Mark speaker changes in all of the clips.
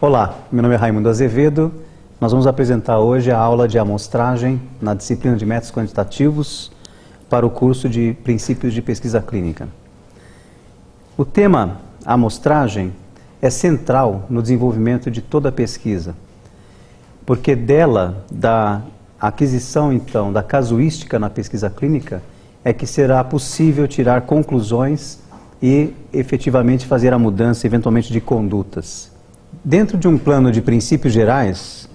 Speaker 1: Olá, meu nome é Raimundo Azevedo. Nós vamos apresentar hoje a aula de amostragem na disciplina de métodos quantitativos para o curso de Princípios de Pesquisa Clínica. O tema amostragem é central no desenvolvimento de toda a pesquisa, porque dela, da aquisição então da casuística na pesquisa clínica, é que será possível tirar conclusões e efetivamente fazer a mudança eventualmente de condutas. Dentro de um plano de princípios gerais,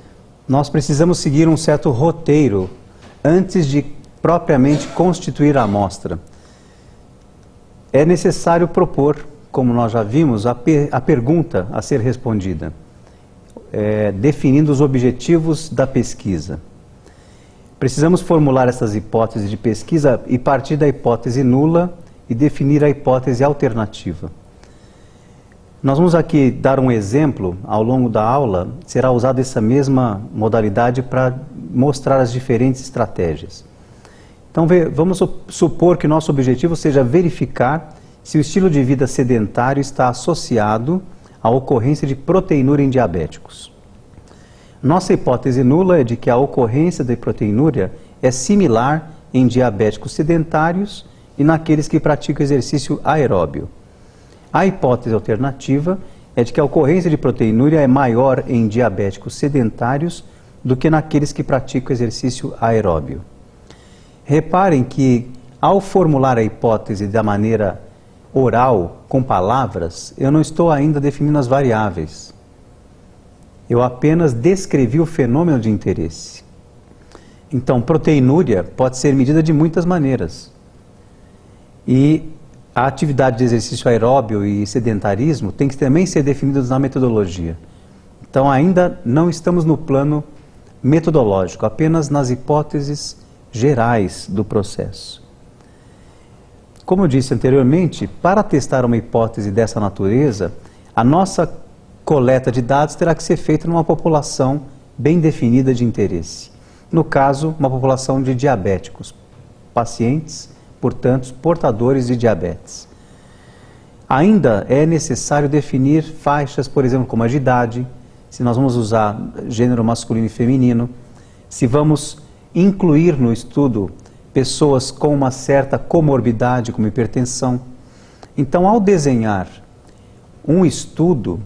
Speaker 1: nós precisamos seguir um certo roteiro antes de propriamente constituir a amostra. É necessário propor, como nós já vimos, a pergunta a ser respondida, definindo os objetivos da pesquisa. Precisamos formular essas hipóteses de pesquisa e partir da hipótese nula e definir a hipótese alternativa. Nós vamos aqui dar um exemplo, ao longo da aula, será usada essa mesma modalidade para mostrar as diferentes estratégias. Então vamos supor que nosso objetivo seja verificar se o estilo de vida sedentário está associado à ocorrência de proteinúria em diabéticos. Nossa hipótese nula é de que a ocorrência de proteinúria é similar em diabéticos sedentários e naqueles que praticam exercício aeróbio. A hipótese alternativa é de que a ocorrência de proteinúria é maior em diabéticos sedentários do que naqueles que praticam exercício aeróbio. Reparem que, ao formular a hipótese da maneira oral, com palavras, eu não estou ainda definindo as variáveis. Eu apenas descrevi o fenômeno de interesse. Então, proteinúria pode ser medida de muitas maneiras. E a atividade de exercício aeróbio e sedentarismo tem que também ser definidos na metodologia. Então, ainda não estamos no plano metodológico, apenas nas hipóteses gerais do processo. Como eu disse anteriormente, para testar uma hipótese dessa natureza, a nossa coleta de dados terá que ser feita numa população bem definida de interesse. No caso, uma população de diabéticos, pacientes, portanto, portadores de diabetes. Ainda é necessário definir faixas, por exemplo, como a de idade, se nós vamos usar gênero masculino e feminino, se vamos incluir no estudo pessoas com uma certa comorbidade, como hipertensão. Então, ao desenhar um estudo,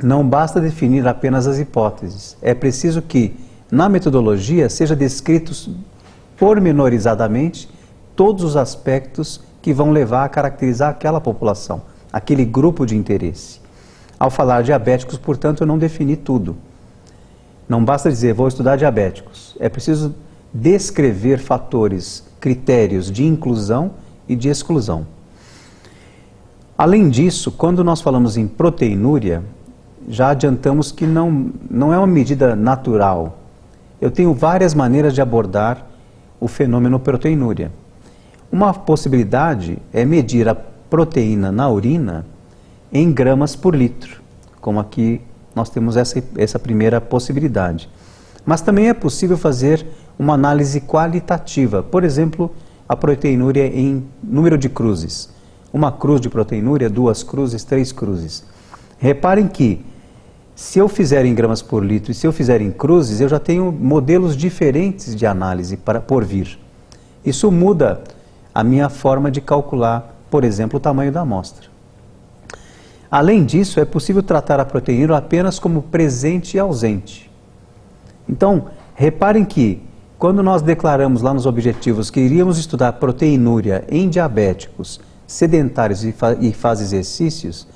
Speaker 1: não basta definir apenas as hipóteses. É preciso que, na metodologia, seja descritos pormenorizadamente todos os aspectos que vão levar a caracterizar aquela população, aquele grupo de interesse. Ao falar diabéticos, portanto, eu não defini tudo. Não basta dizer, vou estudar diabéticos. É preciso descrever fatores, critérios de inclusão e de exclusão. Além disso, quando nós falamos em proteinúria, já adiantamos que não é uma medida natural. Eu tenho várias maneiras de abordar o fenômeno proteinúria. Uma possibilidade é medir a proteína na urina em gramas por litro, como aqui nós temos essa primeira possibilidade. Mas também é possível fazer uma análise qualitativa, por exemplo, a proteinúria em número de cruzes. Uma cruz de proteinúria, 2 cruzes, 3 cruzes. Reparem que, se eu fizer em gramas por litro e se eu fizer em cruzes, eu já tenho modelos diferentes de análise por vir. Isso muda a minha forma de calcular, por exemplo, o tamanho da amostra. Além disso, é possível tratar a proteinúria apenas como presente e ausente. Então, reparem que, quando nós declaramos lá nos objetivos que iríamos estudar proteinúria em diabéticos, sedentários e fazem exercícios,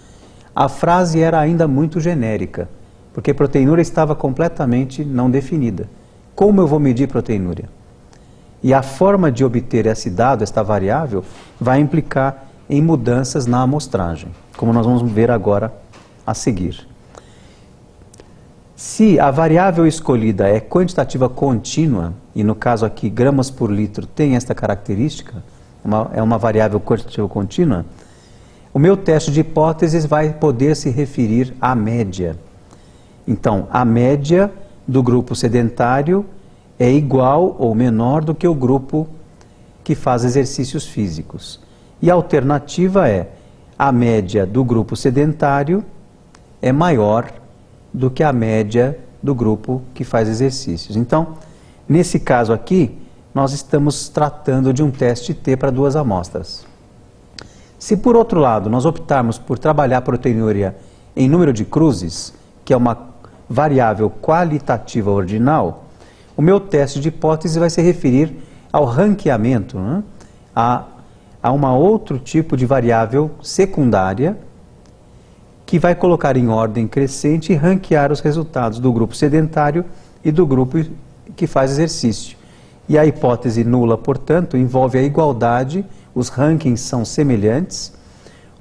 Speaker 1: a frase era ainda muito genérica, porque proteinúria estava completamente não definida. Como eu vou medir proteinúria? E a forma de obter esse dado, esta variável, vai implicar em mudanças na amostragem, como nós vamos ver agora a seguir. Se a variável escolhida é quantitativa contínua, e no caso aqui gramas por litro tem esta característica, é uma variável quantitativa contínua, o meu teste de hipóteses vai poder se referir à média. Então, a média do grupo sedentário é igual ou menor do que o grupo que faz exercícios físicos. E a alternativa é, a média do grupo sedentário é maior do que a média do grupo que faz exercícios. Então, nesse caso aqui, nós estamos tratando de um teste T para 2 amostras. Se por outro lado nós optarmos por trabalhar a proteinúria em número de cruzes, que é uma variável qualitativa ordinal, o meu teste de hipótese vai se referir ao ranqueamento, né, a um outro tipo de variável secundária que vai colocar em ordem crescente e ranquear os resultados do grupo sedentário e do grupo que faz exercício. E a hipótese nula, portanto, envolve a igualdade, os rankings são semelhantes,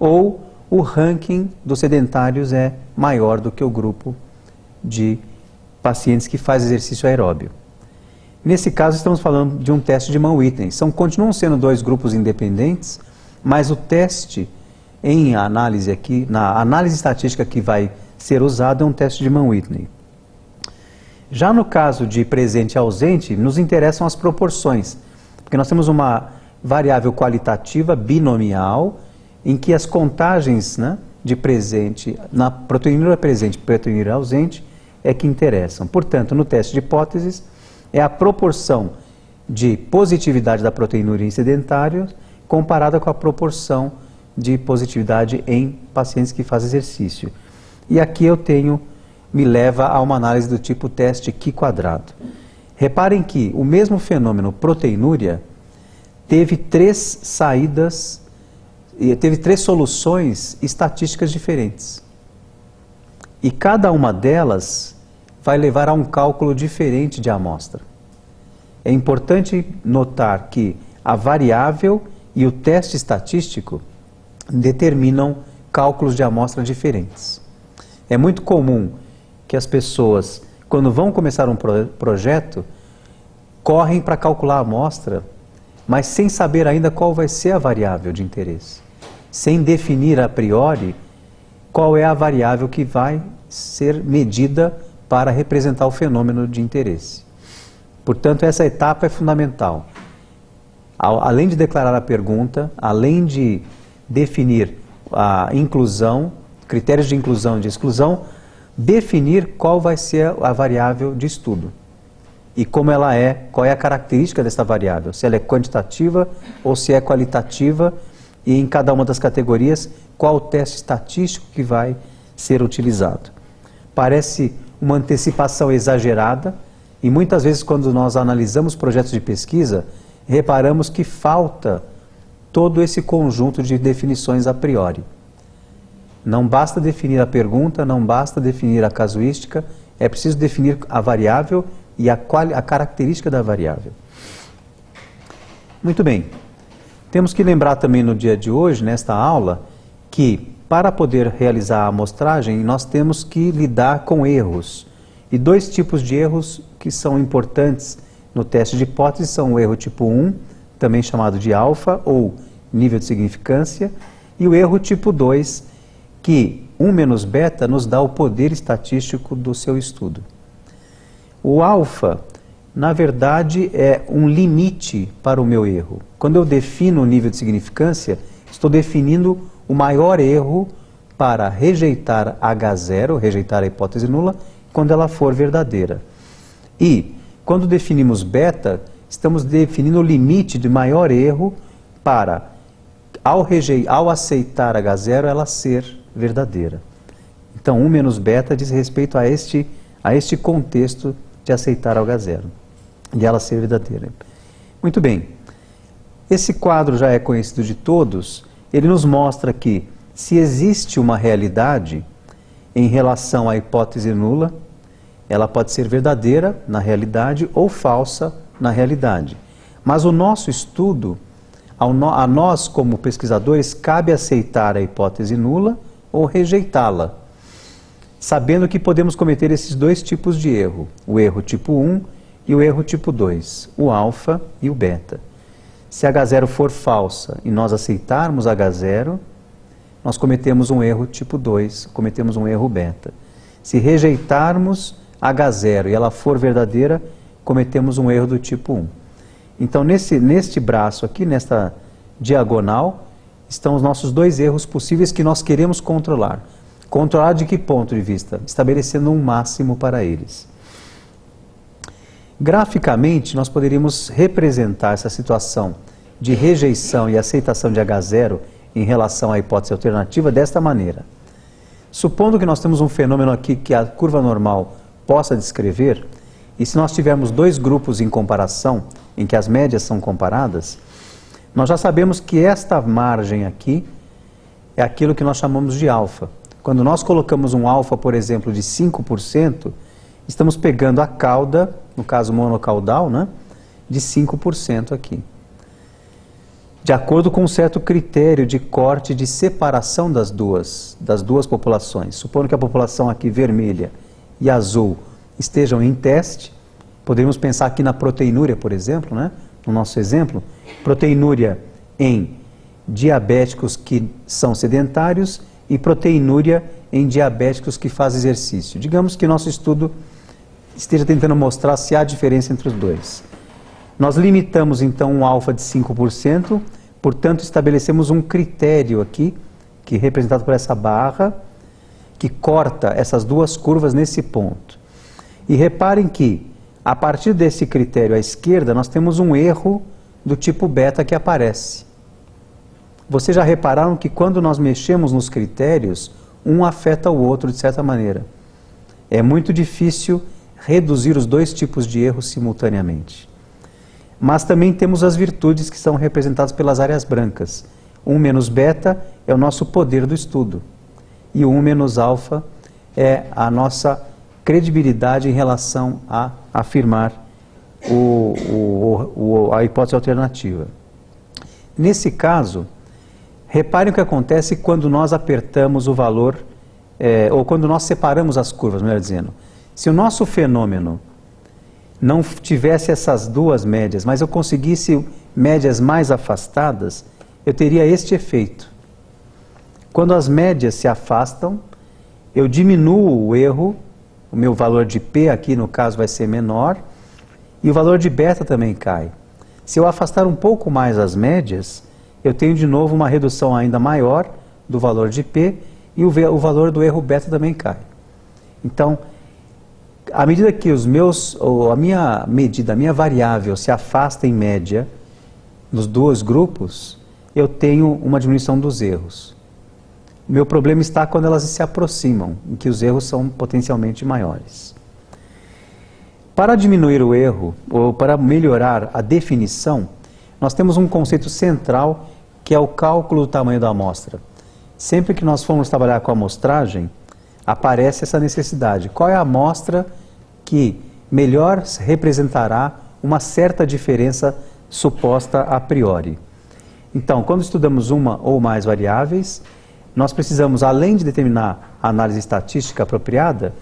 Speaker 1: ou o ranking dos sedentários é maior do que o grupo de pacientes que faz exercício aeróbio. Nesse caso, estamos falando de um teste de Mann-Whitney. Continuam sendo 2 grupos independentes, mas o teste em análise aqui, na análise estatística que vai ser usado, é um teste de Mann-Whitney. Já no caso de presente e ausente, nos interessam as proporções, porque nós temos uma variável qualitativa binomial, em que as contagens, né, de presente, na proteinúria presente e proteinúria ausente, é que interessam. Portanto, no teste de hipóteses, é a proporção de positividade da proteinúria em sedentários comparada com a proporção de positividade em pacientes que fazem exercício. E aqui me leva a uma análise do tipo teste Q². Reparem que o mesmo fenômeno proteinúria teve 3 saídas, teve 3 soluções estatísticas diferentes. E cada uma delas vai levar a um cálculo diferente de amostra. É importante notar que a variável e o teste estatístico determinam cálculos de amostra diferentes. É muito comum que as pessoas, quando vão começar um projeto, correm para calcular a amostra, mas sem saber ainda qual vai ser a variável de interesse, sem definir a priori qual é a variável que vai ser medida para representar o fenômeno de interesse. Portanto, essa etapa é fundamental. Além de declarar a pergunta, além de definir a inclusão, critérios de inclusão e de exclusão, definir qual vai ser a variável de estudo e como ela é, qual é a característica dessa variável, se ela é quantitativa ou se é qualitativa, e em cada uma das categorias, qual o teste estatístico que vai ser utilizado. Parece uma antecipação exagerada, e muitas vezes quando nós analisamos projetos de pesquisa, reparamos que falta todo esse conjunto de definições a priori. Não basta definir a pergunta, não basta definir a casuística, é preciso definir a variável e a característica da variável. Muito bem. Temos que lembrar também no dia de hoje, nesta aula, que para poder realizar a amostragem, nós temos que lidar com erros. E 2 tipos de erros que são importantes no teste de hipótese são o erro tipo 1, também chamado de alfa, ou nível de significância, e o erro tipo 2, que 1 menos beta nos dá o poder estatístico do seu estudo. O alfa, na verdade, é um limite para o meu erro. Quando eu defino o nível de significância, estou definindo o maior erro para rejeitar H0, rejeitar a hipótese nula, quando ela for verdadeira. E, quando definimos beta, estamos definindo o limite de maior erro para, ao aceitar H0, ela ser verdadeira. Então, 1 menos beta diz respeito a este contexto de aceitar H0, de ela ser verdadeira. Muito bem. Esse quadro já é conhecido de todos. Ele nos mostra que, se existe uma realidade em relação à hipótese nula, ela pode ser verdadeira na realidade ou falsa na realidade. Mas o nosso estudo, a nós como pesquisadores, cabe aceitar a hipótese nula ou rejeitá-la, sabendo que podemos cometer esses 2 tipos de erro, o erro tipo 1 e o erro tipo 2, o alfa e o beta. Se H0 for falsa e nós aceitarmos H0, nós cometemos um erro tipo 2, cometemos um erro beta. Se rejeitarmos H0 e ela for verdadeira, cometemos um erro do tipo 1. Então, neste braço aqui, nesta diagonal, estão os nossos 2 erros possíveis que nós queremos controlar. Controlar de que ponto de vista? Estabelecendo um máximo para eles. Graficamente, nós poderíamos representar essa situação de rejeição e aceitação de H0 em relação à hipótese alternativa desta maneira. Supondo que nós temos um fenômeno aqui que a curva normal possa descrever, e se nós tivermos dois grupos em comparação, em que as médias são comparadas, nós já sabemos que esta margem aqui é aquilo que nós chamamos de alfa. Quando nós colocamos um alfa, por exemplo, de 5%, estamos pegando a cauda, no caso monocaudal, né, de 5% aqui. De acordo com um certo critério de corte de separação das duas populações. Supondo que a população aqui vermelha e azul estejam em teste, poderíamos pensar aqui na proteinúria, por exemplo, né, no nosso exemplo, proteinúria em diabéticos que são sedentários e proteinúria em diabéticos que fazem exercício. Digamos que nosso estudo esteja tentando mostrar se há diferença entre os dois. Nós limitamos então um alfa de 5%, portanto estabelecemos um critério aqui, que é representado por essa barra, que corta essas duas curvas nesse ponto. E reparem que, a partir desse critério à esquerda, nós temos um erro do tipo beta que aparece. Vocês já repararam que quando nós mexemos nos critérios, um afeta o outro de certa maneira. É muito difícil reduzir os dois tipos de erros simultaneamente. Mas também temos as virtudes que são representadas pelas áreas brancas. 1 menos beta é o nosso poder do estudo. E 1 menos alfa é a nossa credibilidade em relação a afirmar a hipótese alternativa. Nesse caso, reparem o que acontece quando nós apertamos o valor, ou quando nós separamos as curvas, melhor dizendo. Se o nosso fenômeno não tivesse essas duas médias, mas eu conseguisse médias mais afastadas, eu teria este efeito. Quando as médias se afastam, eu diminuo o erro, o meu valor de P aqui no caso vai ser menor, e o valor de beta também cai. Se eu afastar um pouco mais as médias, eu tenho de novo uma redução ainda maior do valor de P, e o valor do erro beta também cai. Então, à medida que a minha variável se afasta em média nos dois grupos, eu tenho uma diminuição dos erros. O meu problema está quando elas se aproximam, em que os erros são potencialmente maiores. Para diminuir o erro, ou para melhorar a definição, nós temos um conceito central, que é o cálculo do tamanho da amostra. Sempre que nós formos trabalhar com a amostragem, aparece essa necessidade. Qual é a amostra que melhor representará uma certa diferença suposta a priori? Então, quando estudamos uma ou mais variáveis, nós precisamos, além de determinar a análise estatística apropriada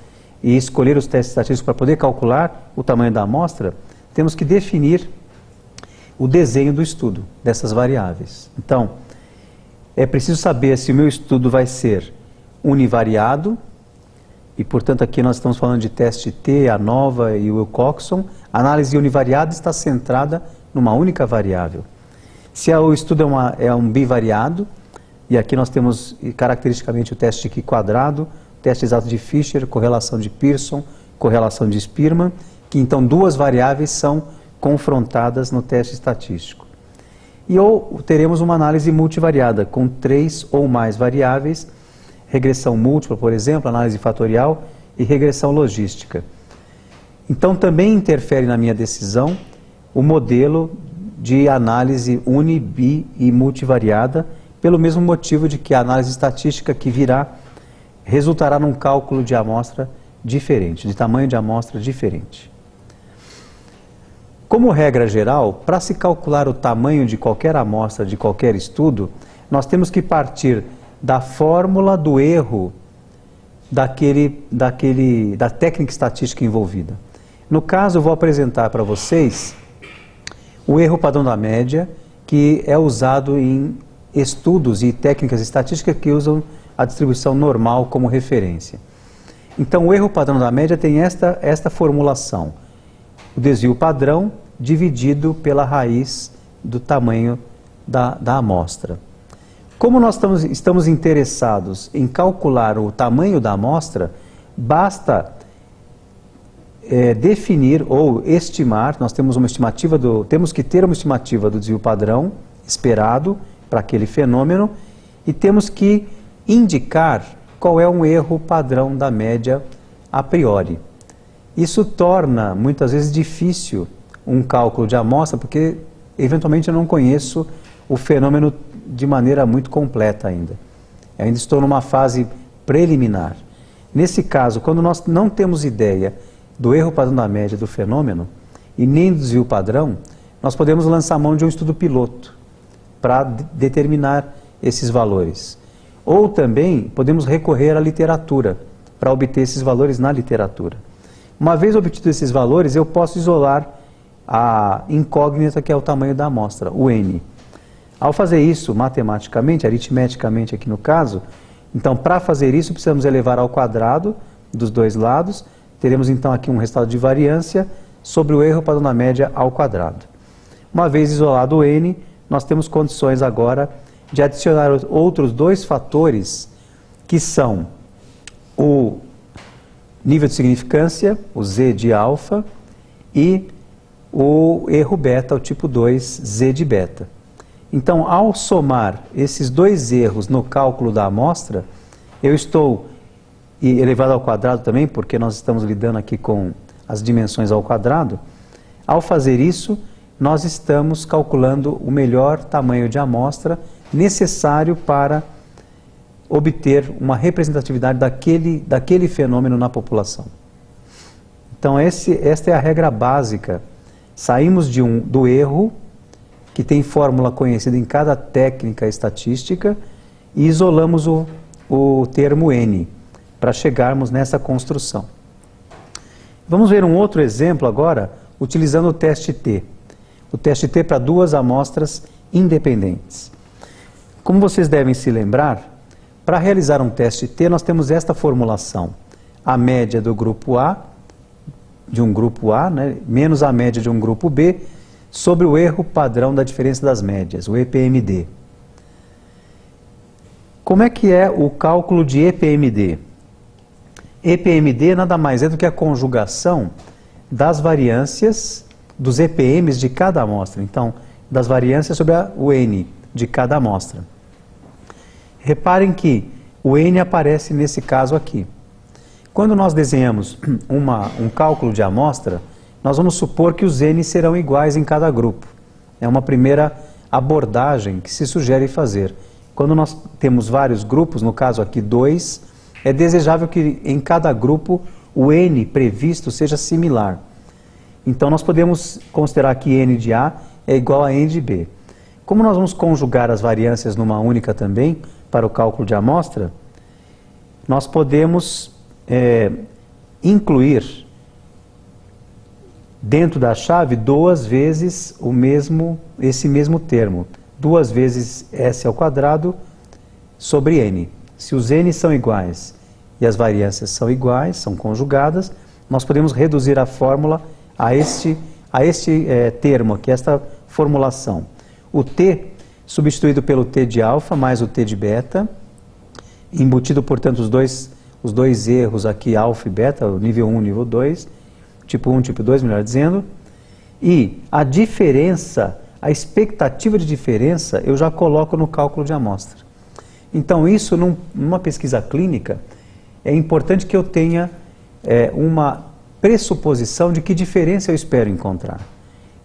Speaker 1: e escolher os testes estatísticos para poder calcular o tamanho da amostra, temos que definir o desenho do estudo dessas variáveis. Então, é preciso saber se o meu estudo vai ser univariado, e portanto aqui nós estamos falando de teste T, ANOVA e Wilcoxon. A análise univariada está centrada numa única variável. Se o estudo é um bivariado, e aqui nós temos caracteristicamente o teste Q quadrado, teste exato de Fisher, correlação de Pearson, correlação de Spearman, que então duas variáveis são confrontadas no teste estatístico. Ou teremos uma análise multivariada, com 3 ou mais variáveis, regressão múltipla, por exemplo, análise fatorial e regressão logística. Então também interfere na minha decisão o modelo de análise uni, bi e multivariada, pelo mesmo motivo de que a análise estatística que virá resultará num cálculo de amostra diferente, de tamanho de amostra diferente. Como regra geral, para se calcular o tamanho de qualquer amostra, de qualquer estudo, nós temos que partir da fórmula do erro da técnica estatística envolvida. No caso, eu vou apresentar para vocês o erro padrão da média, que é usado em estudos e técnicas estatísticas que usam a distribuição normal como referência. Então, o erro padrão da média tem esta formulação: o desvio padrão dividido pela raiz do tamanho da amostra. Como nós estamos interessados em calcular o tamanho da amostra, basta definir ou estimar, nós temos uma estimativa temos que ter uma estimativa do desvio padrão esperado para aquele fenômeno e temos que indicar qual é um erro padrão da média a priori. Isso torna muitas vezes difícil um cálculo de amostra, porque eventualmente eu não conheço o fenômeno de maneira muito completa ainda. Eu ainda estou numa fase preliminar. Nesse caso, quando nós não temos ideia do erro padrão da média do fenômeno e nem do desvio padrão, nós podemos lançar mão de um estudo piloto para determinar esses valores. Ou também podemos recorrer à literatura para obter esses valores na literatura. Uma vez obtidos esses valores, eu posso isolar a incógnita que é o tamanho da amostra, o n. Ao fazer isso matematicamente, aritmeticamente aqui no caso, então para fazer isso precisamos elevar ao quadrado dos dois lados, teremos então aqui um resultado de variância sobre o erro padrão da média ao quadrado. Uma vez isolado o n, nós temos condições agora de adicionar outros dois fatores que são o nível de significância, o z de alfa, e o erro beta, o tipo 2, z de beta. Então, ao somar esses dois erros no cálculo da amostra, eu estou, e elevado ao quadrado também, porque nós estamos lidando aqui com as dimensões ao quadrado, ao fazer isso, nós estamos calculando o melhor tamanho de amostra necessário para obter uma representatividade daquele fenômeno na população. Então, esta é a regra básica. Saímos do erro, que tem fórmula conhecida em cada técnica estatística, e isolamos o termo n, para chegarmos nessa construção. Vamos ver um outro exemplo agora, utilizando o teste T. O teste T para duas amostras independentes. Como vocês devem se lembrar, para realizar um teste T, nós temos esta formulação. A média do grupo A, de um grupo A, né, menos a média de um grupo B, sobre o erro padrão da diferença das médias, o EPMD. Como é que é o cálculo de EPMD? EPMD nada mais é do que a conjugação das variâncias dos EPMs de cada amostra. Então, das variâncias sobre o N de cada amostra. Reparem que o N aparece nesse caso aqui. Quando nós desenhamos um cálculo de amostra, nós vamos supor que os N serão iguais em cada grupo. É uma primeira abordagem que se sugere fazer. Quando nós temos vários grupos, no caso aqui 2, é desejável que em cada grupo o N previsto seja similar. Então nós podemos considerar que N de A é igual a N de B. Como nós vamos conjugar as variâncias numa única também, para o cálculo de amostra, nós podemos incluir dentro da chave duas vezes esse mesmo termo. 2 vezes S ao quadrado sobre N. Se os N são iguais e as variâncias são iguais, são conjugadas, nós podemos reduzir a fórmula a este termo aqui, esta formulação. O T, substituído pelo T de alfa mais o T de beta, embutido, portanto, os dois erros aqui, alfa e beta, o nível 1 e o nível 2, tipo 1 e tipo 2, melhor dizendo, e a diferença, a expectativa de diferença, eu já coloco no cálculo de amostra. Então, isso, numa pesquisa clínica, é importante que eu tenha uma pressuposição de que diferença eu espero encontrar.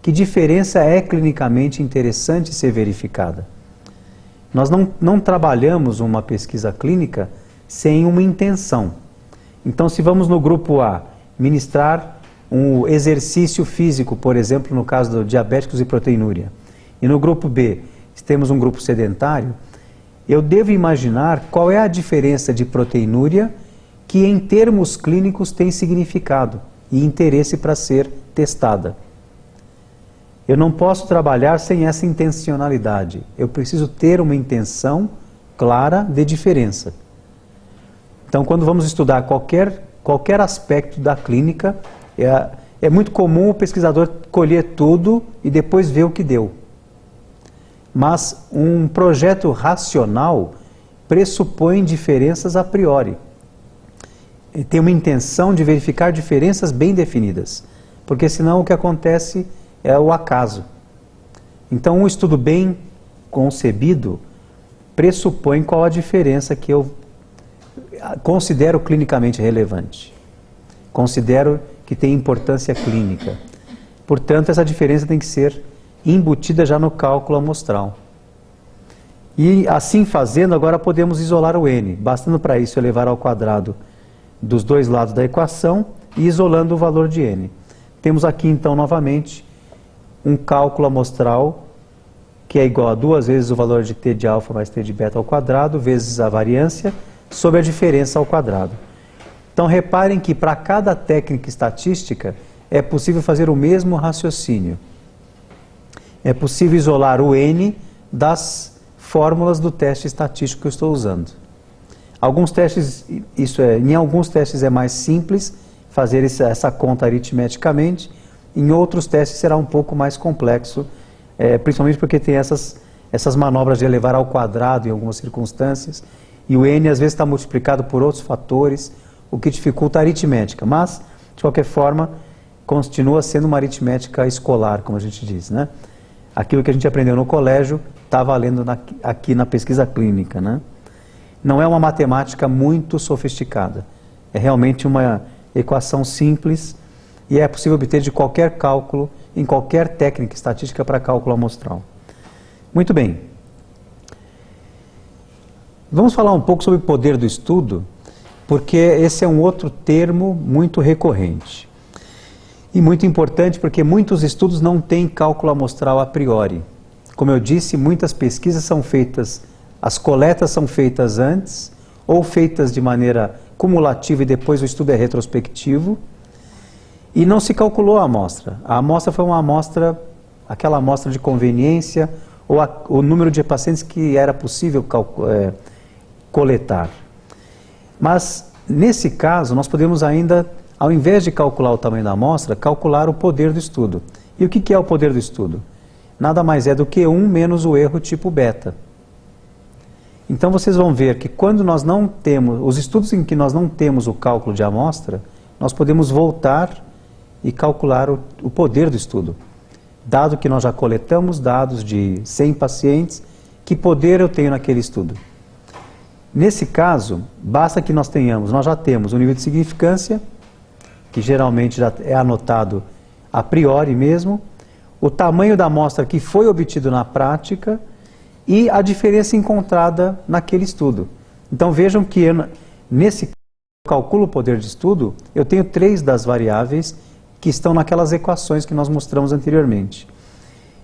Speaker 1: Que diferença é clinicamente interessante ser verificada. Nós não trabalhamos uma pesquisa clínica sem uma intenção. Então, se vamos no grupo A ministrar um exercício físico, por exemplo, no caso do diabéticos e proteinúria, e no grupo B temos um grupo sedentário, eu devo imaginar qual é a diferença de proteinúria que em termos clínicos tem significado e interesse para ser testada. Eu não posso trabalhar sem essa intencionalidade. Eu preciso ter uma intenção clara de diferença. Então, quando vamos estudar qualquer aspecto da clínica, é muito comum o pesquisador colher tudo e depois ver o que deu. Mas um projeto racional pressupõe diferenças a priori. Tem uma intenção de verificar diferenças bem definidas, porque senão o que acontece é o acaso. Então, um estudo bem concebido pressupõe qual a diferença que eu considero clinicamente relevante. Considero que tem importância clínica. Portanto, essa diferença tem que ser embutida já no cálculo amostral. E assim fazendo, agora podemos isolar o n, bastando para isso elevar ao quadrado dos dois lados da equação e isolando o valor de n. Temos aqui então novamente um cálculo amostral que é igual a 2 vezes o valor de t de alfa mais t de beta ao quadrado vezes a variância sobre a diferença ao quadrado. Então reparem que para cada técnica estatística é possível fazer o mesmo raciocínio. É possível isolar o n das fórmulas do teste estatístico que eu estou usando. Alguns testes, em alguns testes é mais simples fazer essa conta aritmeticamente, em outros testes será um pouco mais complexo, principalmente porque tem essas manobras de elevar ao quadrado em algumas circunstâncias, e o n às vezes está multiplicado por outros fatores, o que dificulta a aritmética, mas, de qualquer forma, continua sendo uma aritmética escolar, como a gente diz, né? Aquilo que a gente aprendeu no colégio está valendo aqui na pesquisa clínica, né? Não é uma matemática muito sofisticada, é realmente uma equação simples e é possível obter de qualquer cálculo, em qualquer técnica estatística para cálculo amostral. Muito bem. Vamos falar um pouco sobre o poder do estudo, porque esse é um outro termo muito recorrente. E muito importante porque muitos estudos não têm cálculo amostral a priori. Como eu disse, muitas pesquisas são feitas, as coletas são feitas antes, ou feitas de maneira cumulativa e depois o estudo é retrospectivo, e não se calculou a amostra. A amostra foi uma amostra, aquela amostra de conveniência, ou o número de pacientes que era possível coletar. Mas, nesse caso, nós podemos ainda, ao invés de calcular o tamanho da amostra, calcular o poder do estudo. E o que é o poder do estudo? Nada mais é do que 1 menos o erro tipo beta. Então vocês vão ver que quando nós não temos, os estudos em que nós não temos o cálculo de amostra, nós podemos voltar e calcular o poder do estudo. Dado que nós já coletamos dados de 100 pacientes, que poder eu tenho naquele estudo? Nesse caso, basta que nós já temos o nível de significância, que geralmente já é anotado a priori mesmo, o tamanho da amostra que foi obtido na prática e a diferença encontrada naquele estudo. Então vejam que nesse calculo o poder de estudo, eu tenho 3 das variáveis que estão naquelas equações que nós mostramos anteriormente.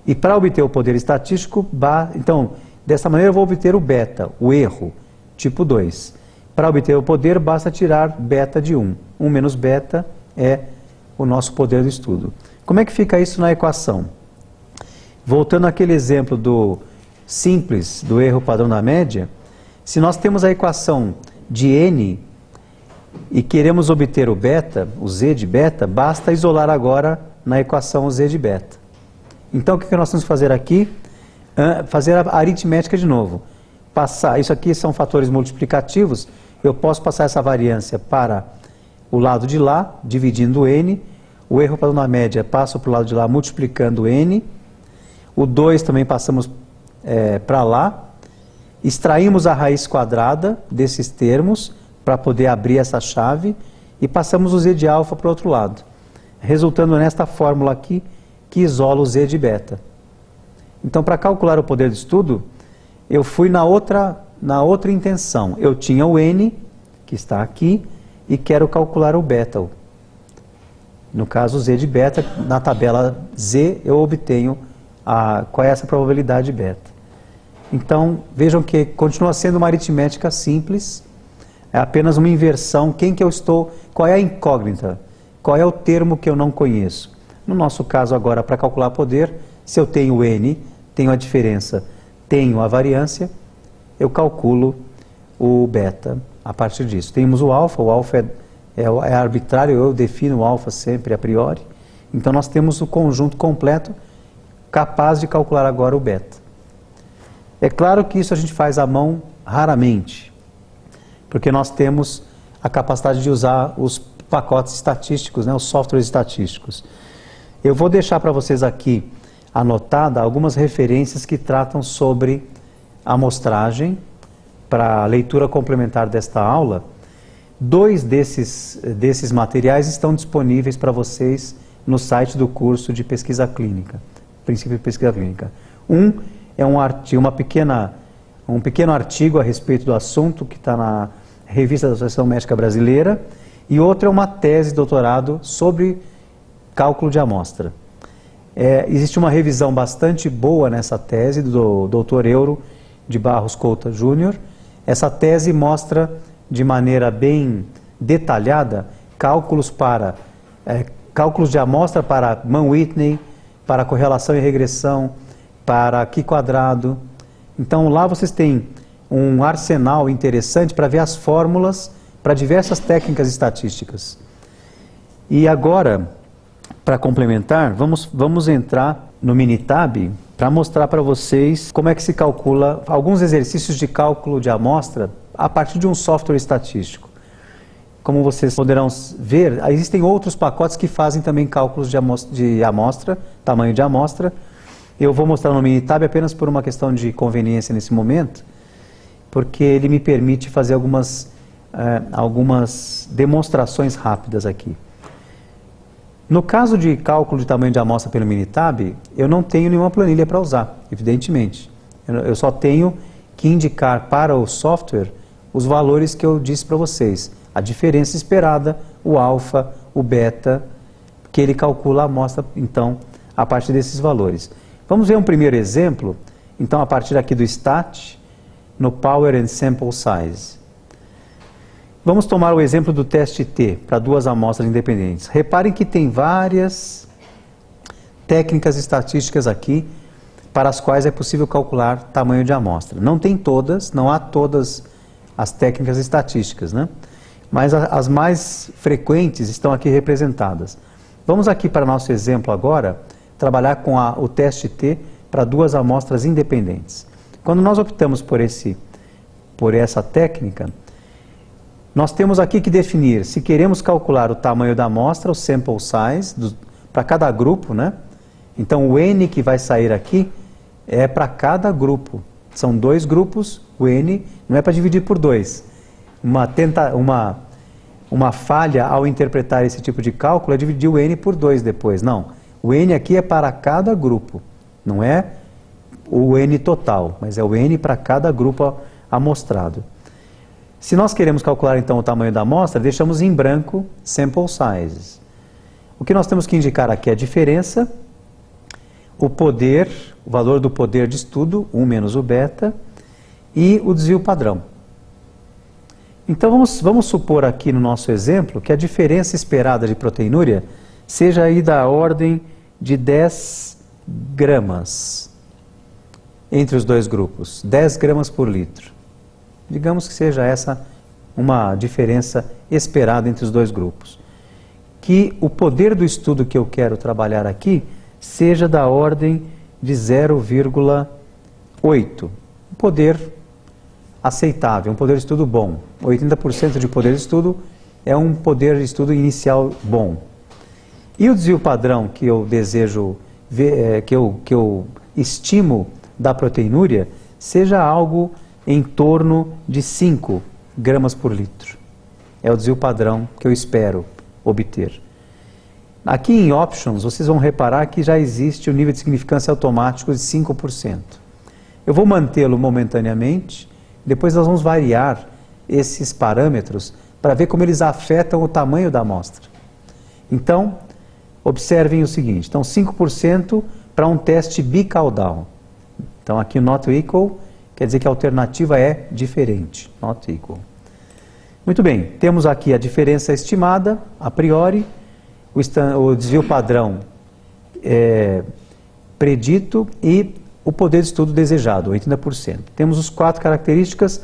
Speaker 1: E para obter o poder estatístico, então, dessa maneira eu vou obter o beta, o erro, tipo 2. Para obter o poder, basta tirar beta de 1. 1 menos beta é o nosso poder do estudo. Como é que fica isso na equação? Voltando àquele exemplo simples do erro padrão da média, se nós temos a equação de n e queremos obter o beta, o z de beta, basta isolar agora na equação o z de beta. Então o que nós temos que fazer aqui? Fazer a aritmética de novo. Isso aqui são fatores multiplicativos, eu posso passar essa variância para o lado de lá, dividindo n, o erro padrão da média passa para o lado de lá multiplicando n, o 2 também passamos para lá, extraímos a raiz quadrada desses termos para poder abrir essa chave e passamos o z de alfa para o outro lado, resultando nesta fórmula aqui que isola o z de beta. Então, para calcular o poder do estudo, eu fui na outra intenção. Eu tinha o n, que está aqui, e quero calcular o beta. No caso, o z de beta, na tabela z, eu obtenho qual é essa probabilidade de beta. Então, vejam que continua sendo uma aritmética simples, é apenas uma inversão. Qual é a incógnita? Qual é o termo que eu não conheço? No nosso caso agora, para calcular poder, se eu tenho n, tenho a diferença, tenho a variância, eu calculo o beta a partir disso. Temos o alfa é arbitrário, eu defino o alfa sempre a priori, então nós temos o conjunto completo capaz de calcular agora o beta. É claro que isso a gente faz à mão raramente, porque nós temos a capacidade de usar os pacotes estatísticos, né, os softwares estatísticos. Eu vou deixar para vocês aqui anotada algumas referências que tratam sobre amostragem para a leitura complementar desta aula. 2 desses materiais estão disponíveis para vocês no site do curso de pesquisa clínica, princípio de pesquisa clínica. Um é um pequeno artigo a respeito do assunto que está na Revista da Associação Médica Brasileira, e outro é uma tese de doutorado sobre cálculo de amostra. Existe uma revisão bastante boa nessa tese do Dr. Euro de Barros Couta Júnior. Essa tese mostra de maneira bem detalhada cálculos de amostra para Mann-Whitney, para correlação e regressão, para Q². Então lá vocês têm um arsenal interessante para ver as fórmulas para diversas técnicas estatísticas. E agora, para complementar, vamos entrar no Minitab para mostrar para vocês como é que se calcula alguns exercícios de cálculo de amostra a partir de um software estatístico. Como vocês poderão ver, existem outros pacotes que fazem também cálculos de amostra, tamanho de amostra. Eu vou mostrar no Minitab apenas por uma questão de conveniência nesse momento, porque ele me permite fazer algumas demonstrações rápidas aqui. No caso de cálculo de tamanho de amostra pelo Minitab, eu não tenho nenhuma planilha para usar, evidentemente. Eu só tenho que indicar para o software os valores que eu disse para vocês. A diferença esperada, o alfa, o beta, que ele calcula a amostra, então, a partir desses valores. Vamos ver um primeiro exemplo, então, a partir aqui do stat, no Power and Sample Size. Vamos tomar o exemplo do teste T, para 2 amostras independentes. Reparem que tem várias técnicas estatísticas aqui, para as quais é possível calcular tamanho de amostra. Não tem todas, não há todas as técnicas estatísticas, né? Mas as mais frequentes estão aqui representadas. Vamos aqui para nosso exemplo agora, trabalhar com o teste T para 2 amostras independentes. Quando nós optamos por essa técnica, nós temos aqui que definir se queremos calcular o tamanho da amostra, o sample size, para cada grupo, né? Então o N que vai sair aqui é para cada grupo. São 2 grupos, o N não é para dividir por 2. Uma falha ao interpretar esse tipo de cálculo é dividir o N por 2 depois. Não, o N aqui é para cada grupo, não é o N total, mas é o N para cada grupo amostrado. Se nós queremos calcular então o tamanho da amostra, deixamos em branco sample sizes. O que nós temos que indicar aqui é a diferença, o valor do poder de estudo, 1 menos o beta, e o desvio padrão. Então vamos supor aqui no nosso exemplo que a diferença esperada de proteinúria seja aí da ordem de 10 gramas entre os 2 grupos, 10 gramas por litro. Digamos que seja essa uma diferença esperada entre os 2 grupos. Que o poder do estudo que eu quero trabalhar aqui seja da ordem de 0,8. Um poder aceitável, um poder de estudo bom. 80% de poder de estudo é um poder de estudo inicial bom. E o desvio padrão que eu desejo ver, que eu estimo da proteinúria, seja algo em torno de 5 gramas por litro. É o desvio padrão que eu espero obter. Aqui em Options, vocês vão reparar que já existe o nível de significância automático de 5%. Eu vou mantê-lo momentaneamente, depois nós vamos variar esses parâmetros para ver como eles afetam o tamanho da amostra. Então, observem o seguinte, então 5% para um teste bicaudal. Então aqui o not equal quer dizer que a alternativa é diferente, not equal. Muito bem, temos aqui a diferença estimada, a priori, o desvio padrão predito e o poder de estudo desejado, 80%. Temos as 4 características,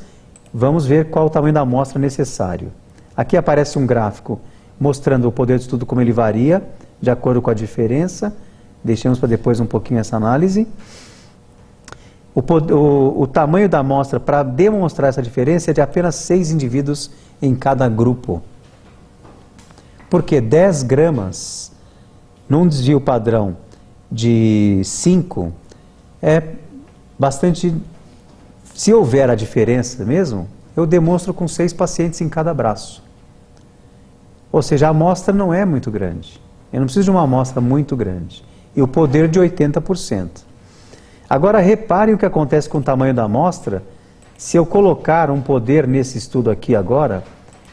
Speaker 1: vamos ver qual o tamanho da amostra necessário. Aqui aparece um gráfico mostrando o poder de estudo como ele varia, de acordo com a diferença. Deixemos para depois um pouquinho essa análise. O tamanho da amostra para demonstrar essa diferença é de apenas 6 indivíduos em cada grupo. Porque 10 gramas num desvio padrão de 5 é bastante... Se houver a diferença mesmo, eu demonstro com 6 pacientes em cada braço. Ou seja, a amostra não é muito grande. Eu não preciso de uma amostra muito grande. E o poder de 80%. Agora, reparem o que acontece com o tamanho da amostra se eu colocar um poder nesse estudo aqui agora,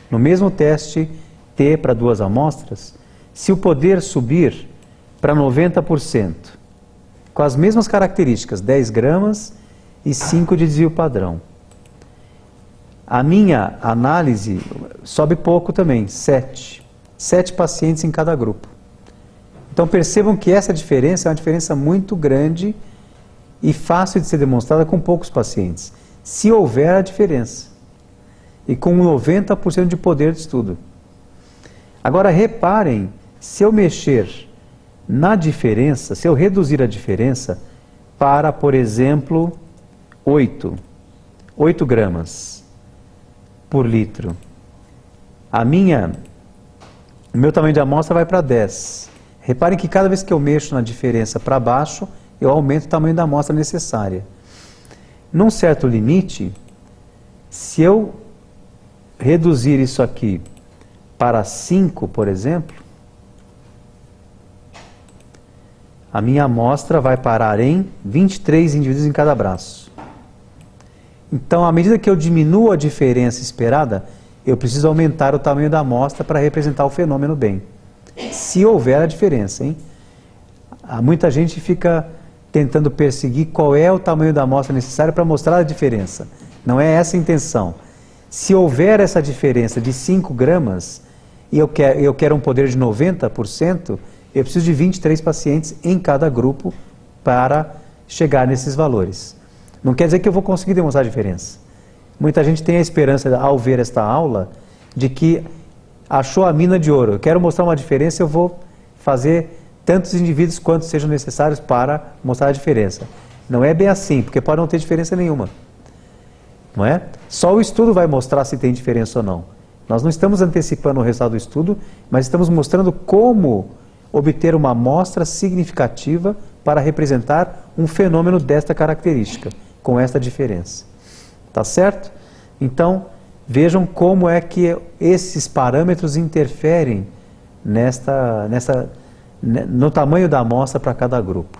Speaker 1: no mesmo teste T para 2 amostras, se o poder subir para 90%, com as mesmas características, 10 gramas e 5 de desvio padrão. A minha análise sobe pouco também, 7. 7 pacientes em cada grupo. Então percebam que essa diferença é uma diferença muito grande e fácil de ser demonstrada com poucos pacientes, se houver a diferença, e com 90% de poder de estudo. Agora reparem, se eu mexer na diferença, se eu reduzir a diferença para, por exemplo, 8 gramas por litro, o meu tamanho de amostra vai para 10. Reparem que cada vez que eu mexo na diferença para baixo, eu aumento o tamanho da amostra necessária. Num certo limite, se eu reduzir isso aqui para 5, por exemplo, a minha amostra vai parar em 23 indivíduos em cada braço. Então, à medida que eu diminuo a diferença esperada, eu preciso aumentar o tamanho da amostra para representar o fenômeno bem. Se houver a diferença, hein? Muita gente fica tentando perseguir qual é o tamanho da amostra necessária para mostrar a diferença. Não é essa a intenção. Se houver essa diferença de 5 gramas e eu quero um poder de 90%, eu preciso de 23 pacientes em cada grupo para chegar nesses valores. Não quer dizer que eu vou conseguir demonstrar a diferença. Muita gente tem a esperança, ao ver esta aula, de que achou a mina de ouro. Eu quero mostrar uma diferença, eu vou fazer tantos indivíduos quantos sejam necessários para mostrar a diferença. Não é bem assim, porque pode não ter diferença nenhuma. Não é? Só o estudo vai mostrar se tem diferença ou não. Nós não estamos antecipando o resultado do estudo, mas estamos mostrando como obter uma amostra significativa para representar um fenômeno desta característica, com esta diferença. Tá certo? Então, vejam como é que esses parâmetros interferem no tamanho da amostra para cada grupo.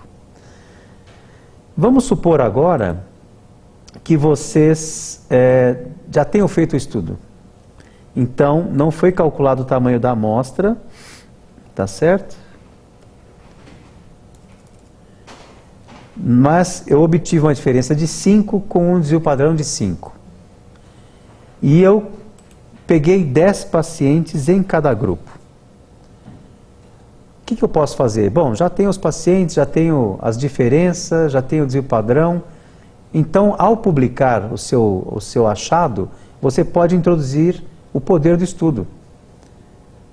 Speaker 1: Vamos supor agora que vocês já tenham feito o estudo. Então, não foi calculado o tamanho da amostra, tá certo? Mas eu obtive uma diferença de 5 com um desvio padrão de 5. E eu peguei 10 pacientes em cada grupo. O que eu posso fazer? Bom, já tenho os pacientes, já tenho as diferenças, já tenho o desvio padrão. Então, ao publicar o seu achado, você pode introduzir o poder do estudo.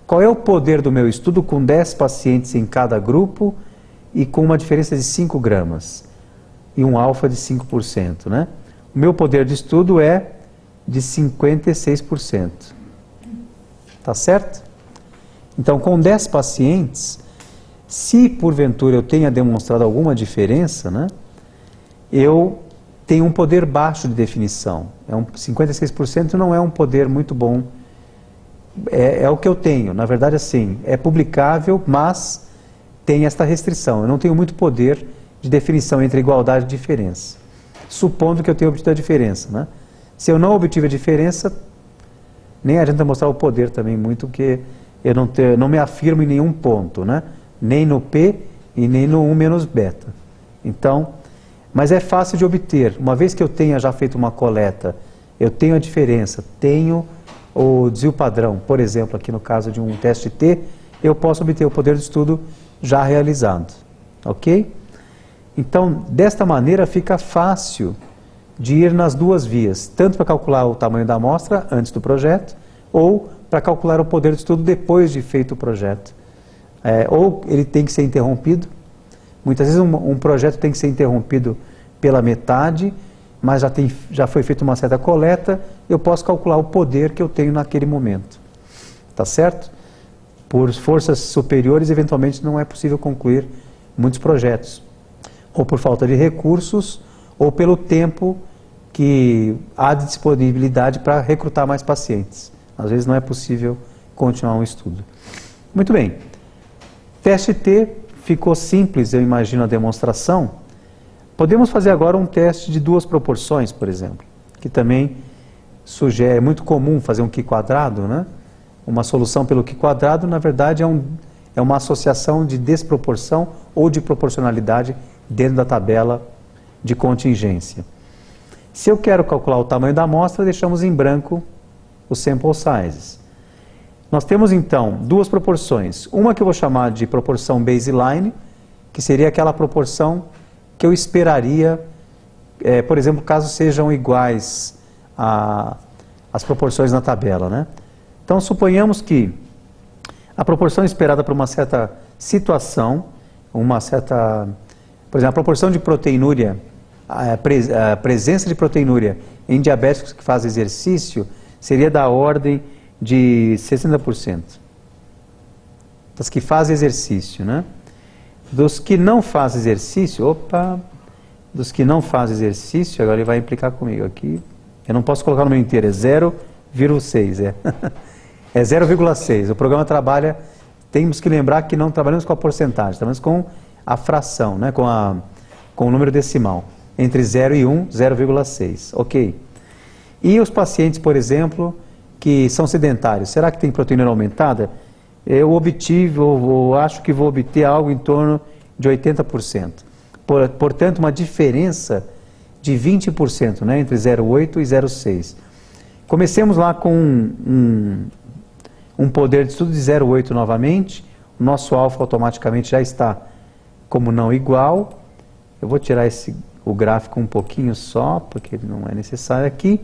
Speaker 1: Qual é o poder do meu estudo com 10 pacientes em cada grupo e com uma diferença de 5 gramas e um alfa de 5%, né? O meu poder de estudo é de 56%. Tá certo? Então, com 10 pacientes, se porventura eu tenha demonstrado alguma diferença, né, eu tenho um poder baixo de definição. 56% não é um poder muito bom. É o que eu tenho. Na verdade, assim, é publicável, mas tem esta restrição. Eu não tenho muito poder de definição entre igualdade e diferença. Supondo que eu tenha obtido a diferença, né? Se eu não obtive a diferença, nem adianta mostrar o poder também muito, porque eu não me afirmo em nenhum ponto, né? Nem no P e nem no 1 menos beta. Então, mas é fácil de obter. Uma vez que eu tenha já feito uma coleta, eu tenho a diferença, tenho o desvio padrão, por exemplo, aqui no caso de um teste T, eu posso obter o poder de estudo já realizado. Ok? Então, desta maneira fica fácil de ir nas duas vias, tanto para calcular o tamanho da amostra antes do projeto, ou para calcular o poder de estudo depois de feito o projeto. Ou ele tem que ser interrompido. Muitas vezes um projeto tem que ser interrompido pela metade, mas já foi feita uma certa coleta, eu posso calcular o poder que eu tenho naquele momento. Tá certo? Por forças superiores, eventualmente não é possível concluir muitos projetos. Ou por falta de recursos, ou pelo tempo que há de disponibilidade para recrutar mais pacientes. Às vezes não é possível continuar um estudo. Muito bem. Teste T ficou simples, eu imagino, a demonstração. Podemos fazer agora um teste de duas proporções, por exemplo, que também é muito comum fazer um Q quadrado, né? Uma solução pelo Q quadrado, na verdade, é uma associação de desproporção ou de proporcionalidade dentro da tabela de contingência. Se eu quero calcular o tamanho da amostra, deixamos em branco os sample sizes. Nós temos então duas proporções. Uma que eu vou chamar de proporção baseline, que seria aquela proporção que eu esperaria, por exemplo, caso sejam iguais as proporções na tabela, né? Então, suponhamos que a proporção esperada para uma certa situação, por exemplo, a proporção de proteinúria, a presença de proteinúria em diabéticos que fazem exercício seria da ordem de 60%. Das que fazem exercício, né? Dos que não fazem exercício, dos que não fazem exercício, agora ele vai implicar comigo aqui, eu não posso colocar o número inteiro, é 0,6, é 0,6. O programa trabalha, temos que lembrar que não trabalhamos com a porcentagem, trabalhamos com a fração, né? com o número decimal. Entre 0 e 1, 0,6. Ok. E os pacientes, por exemplo, que são sedentários, será que tem proteína aumentada? Eu acho que vou obter algo em torno de 80%. Portanto, uma diferença de 20%, né, entre 0,8 e 0,6. Comecemos lá com um poder de estudo de 0,8 novamente. O nosso alfa automaticamente já está como não igual. Eu vou tirar o gráfico um pouquinho só, porque ele não é necessário aqui.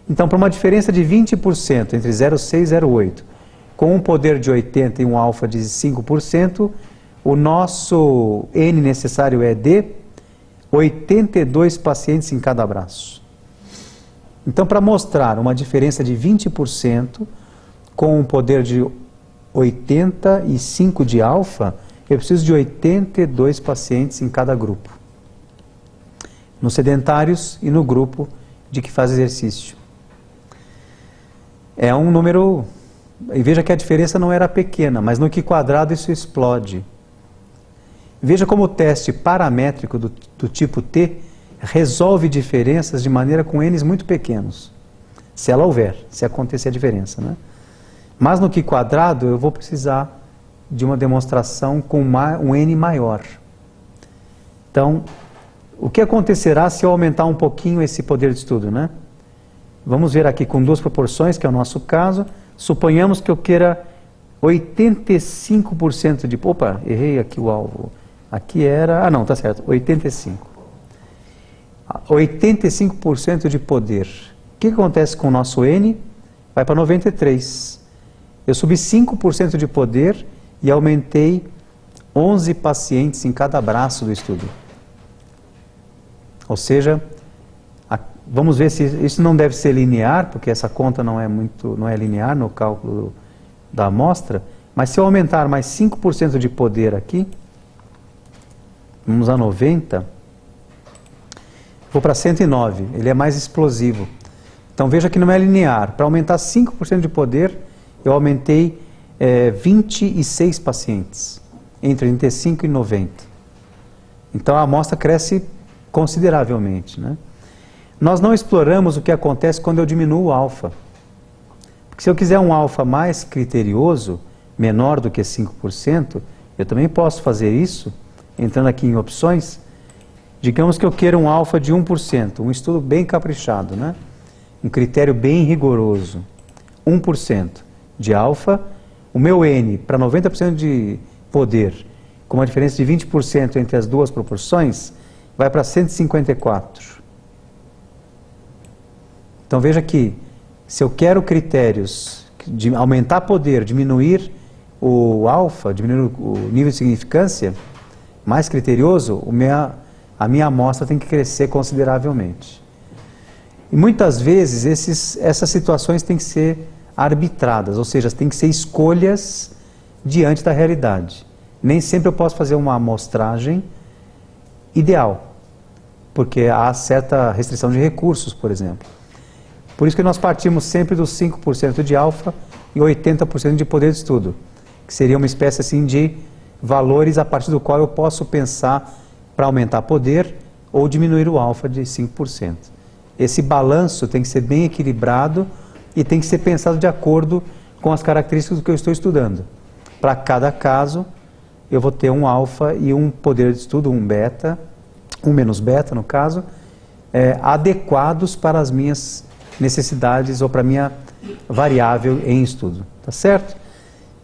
Speaker 1: Então, para uma diferença de 20% entre 0,6 e 0,8, com um poder de 80 e um alfa de 5%, o nosso N necessário é de 82 pacientes em cada braço. Então, para mostrar uma diferença de 20% com um poder de 85 de alfa, eu preciso de 82 pacientes em cada grupo. Nos sedentários e no grupo de que faz exercício. É um número... E veja que a diferença não era pequena, mas no Q quadrado isso explode. Veja como o teste paramétrico do tipo T resolve diferenças de maneira com N's muito pequenos. Se ela houver, se acontecer a diferença, né? Mas no Q quadrado eu vou precisar de uma demonstração com um N maior. Então, o que acontecerá se eu aumentar um pouquinho esse poder de estudo, né? Vamos ver aqui com duas proporções, que é o nosso caso. Suponhamos que eu queira 85% de... Opa, errei aqui o alvo. Aqui era... Ah, não, tá certo. 85. 85% de poder. O que acontece com o nosso N? Vai para 93. Eu subi 5% de poder e aumentei 11 pacientes em cada braço do estudo. Ou seja, vamos ver se isso não deve ser linear, porque essa conta não é linear no cálculo da amostra, mas se eu aumentar mais 5% de poder aqui, vamos a 90, vou para 109, ele é mais explosivo. Então veja que não é linear. Para aumentar 5% de poder, eu aumentei 26 pacientes, entre 35 e 90. Então a amostra cresce consideravelmente, né? Nós não exploramos o que acontece quando eu diminuo o alfa. Porque se eu quiser um alfa mais criterioso, menor do que 5%, eu também posso fazer isso, entrando aqui em opções. Digamos que eu queira um alfa de 1%, um estudo bem caprichado, né? Um critério bem rigoroso. 1% de alfa, o meu N para 90% de poder, com uma diferença de 20% entre as duas proporções, vai para 154. Então veja que, se eu quero critérios de aumentar poder, diminuir o alfa, diminuir o nível de significância, mais criterioso, a minha amostra tem que crescer consideravelmente. E muitas vezes essas situações têm que ser arbitradas, ou seja, tem que ser escolhas diante da realidade. Nem sempre eu posso fazer uma amostragem ideal, porque há certa restrição de recursos, por exemplo. Por isso que nós partimos sempre dos 5% de alfa e 80% de poder de estudo, que seria uma espécie assim de valores a partir do qual eu posso pensar para aumentar poder ou diminuir o alfa de 5%. Esse balanço tem que ser bem equilibrado e tem que ser pensado de acordo com as características do que eu estou estudando. Para cada caso, eu vou ter um alfa e um poder de estudo, um beta, um menos beta no caso, adequados para as minhas necessidades ou para a minha variável em estudo. Tá certo?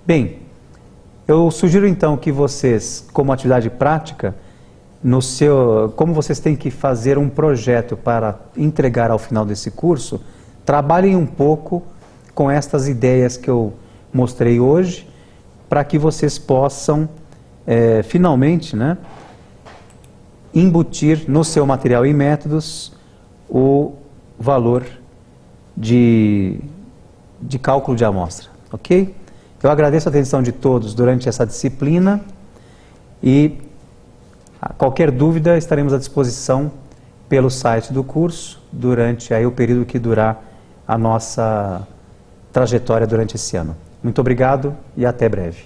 Speaker 1: Bem, eu sugiro então que vocês, como atividade prática, como vocês têm que fazer um projeto para entregar ao final desse curso, trabalhem um pouco com estas ideias que eu mostrei hoje, para que vocês possam, finalmente, né, embutir no seu material e métodos o valor de cálculo de amostra, ok? Eu agradeço a atenção de todos durante essa disciplina e qualquer dúvida estaremos à disposição pelo site do curso durante aí o período que durar a nossa trajetória durante esse ano. Muito obrigado e até breve.